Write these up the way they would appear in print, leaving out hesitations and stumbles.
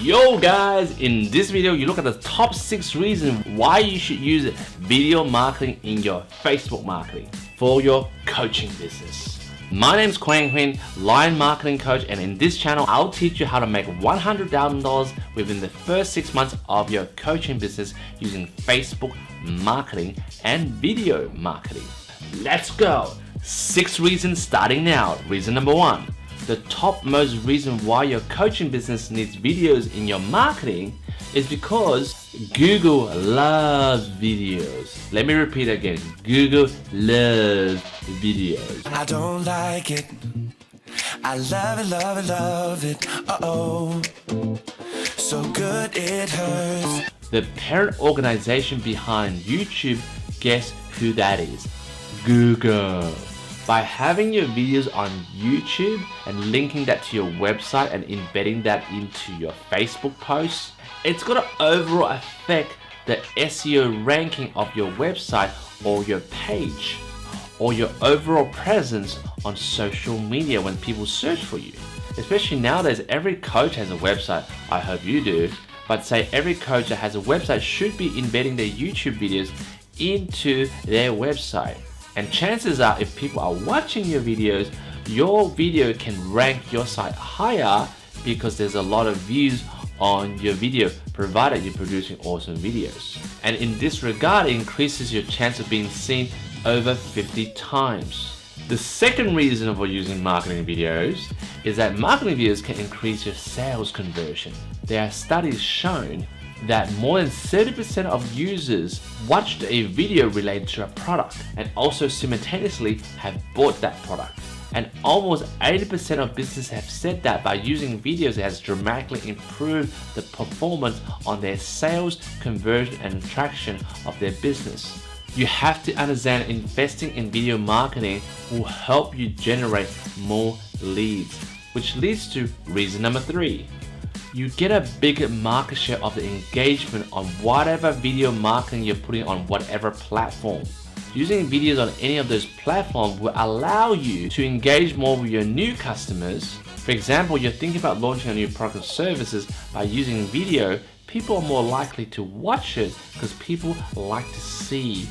Yo guys, in this video you look at the top 6 reasons why you should use video marketing in your Facebook marketing for your coaching business. My name is Huynh, Lion Marketing Coach, and in this channel I'll teach you how to make $100,000 within the first 6 months of your coaching business using Facebook marketing and video marketing. Let's go! 6 reasons starting now. Reason number 1. The topmost reason why your coaching business needs videos in your marketing is because Google loves videos. Let me repeat again. Google loves videos. I don't like it. I love it, love it, love it. Uh-oh. So good it hurts. The parent organization behind YouTube, guess who that is? Google. By having your videos on YouTube and linking that to your website and embedding that into your Facebook posts, it's going to overall affect the SEO ranking of your website or your page or your overall presence on social media when people search for you. Especially nowadays, every coach has a website. I hope you do. But say every coach that has a website should be embedding their YouTube videos into their website. And chances are, if people are watching your videos, your video can rank your site higher because there's a lot of views on your video, provided you're producing awesome videos. And in this regard, it increases your chance of being seen over 50 times. The second reason for using marketing videos is that marketing videos can increase your sales conversion. There are studies shown that more than 70% of users watched a video related to a product and also simultaneously have bought that product. And almost 80% of businesses have said that by using videos it has dramatically improved the performance on their sales, conversion, and attraction of their business. You have to understand investing in video marketing will help you generate more leads, which leads to reason number 3. You get a bigger market share of the engagement on whatever video marketing you're putting on whatever platform. Using videos on any of those platforms will allow you to engage more with your new customers. For example, you're thinking about launching a new product or services. By using video, people are more likely to watch it because people like to see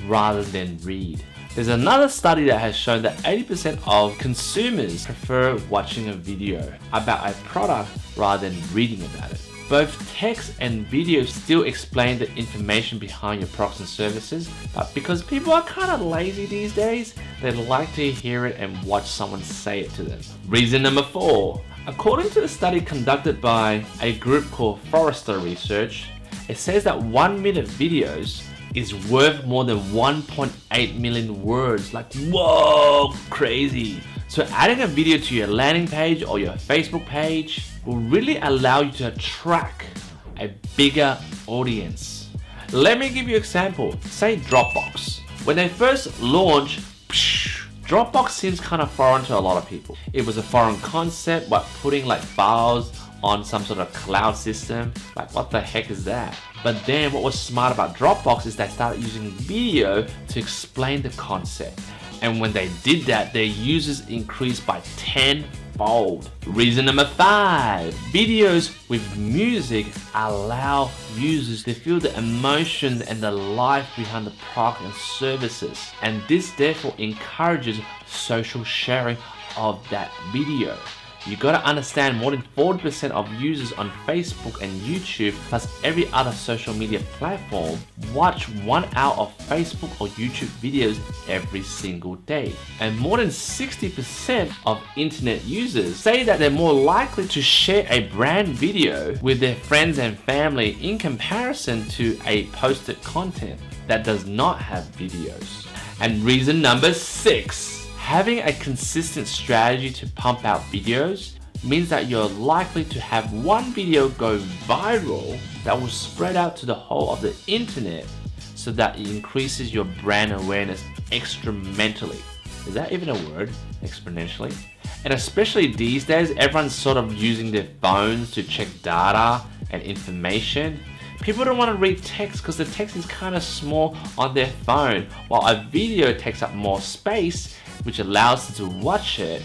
rather than read. There's another study that has shown that 80% of consumers prefer watching a video about a product rather than reading about it. Both text and video still explain the information behind your products and services, but because people are kind of lazy these days, they like to hear it and watch someone say it to them. Reason number 4. According to a study conducted by a group called Forrester Research, it says that 1-minute videos is worth more than 1.8 million words. Like, whoa, crazy. So adding a video to your landing page or your Facebook page will really allow you to attract a bigger audience. Let me give you an example. Say Dropbox. When they first launched, Dropbox seems kind of foreign to a lot of people. It was a foreign concept, but putting like files on some sort of cloud system, like what the heck is that? But then what was smart about Dropbox is they started using video to explain the concept. And when they did that, their users increased by 10-fold. Reason number 5. Videos with music allow users to feel the emotion and the life behind the product and services. And this therefore encourages social sharing of that video. You gotta understand more than 40% of users on Facebook and YouTube plus every other social media platform watch 1 hour of Facebook or YouTube videos every single day. And more than 60% of internet users say that they're more likely to share a brand video with their friends and family in comparison to a posted content that does not have videos. And reason number 6. Having a consistent strategy to pump out videos means that you're likely to have one video go viral that will spread out to the whole of the internet so that it increases your brand awareness exponentially. Is that even a word? Exponentially? And especially these days, everyone's sort of using their phones to check data and information. People don't want to read text because the text is kind of small on their phone, while a video takes up more space, which allows them to watch it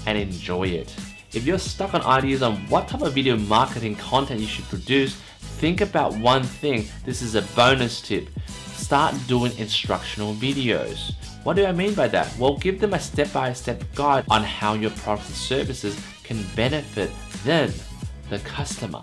and enjoy it. If you're stuck on ideas on what type of video marketing content you should produce, think about one thing. This is a bonus tip. Start doing instructional videos. What do I mean by that? Well, give them a step-by-step guide on how your products and services can benefit them, the customer.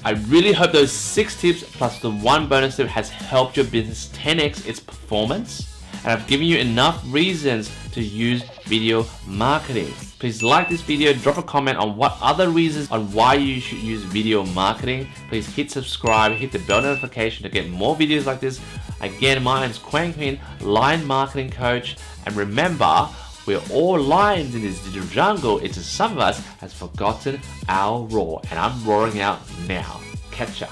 I really hope those 6 tips plus the 1 bonus tip has helped your business 10x its performance, and I've given you enough reasons to use video marketing. Please like this video, drop a comment on what other reasons on why you should use video marketing. Please hit subscribe, hit the bell notification to get more videos like this. Again, my name is Quang Huynh, Lion Marketing Coach, and remember, we're all lions in this digital jungle. It's just some of us has forgotten our roar, and I'm roaring out now. Catch ya.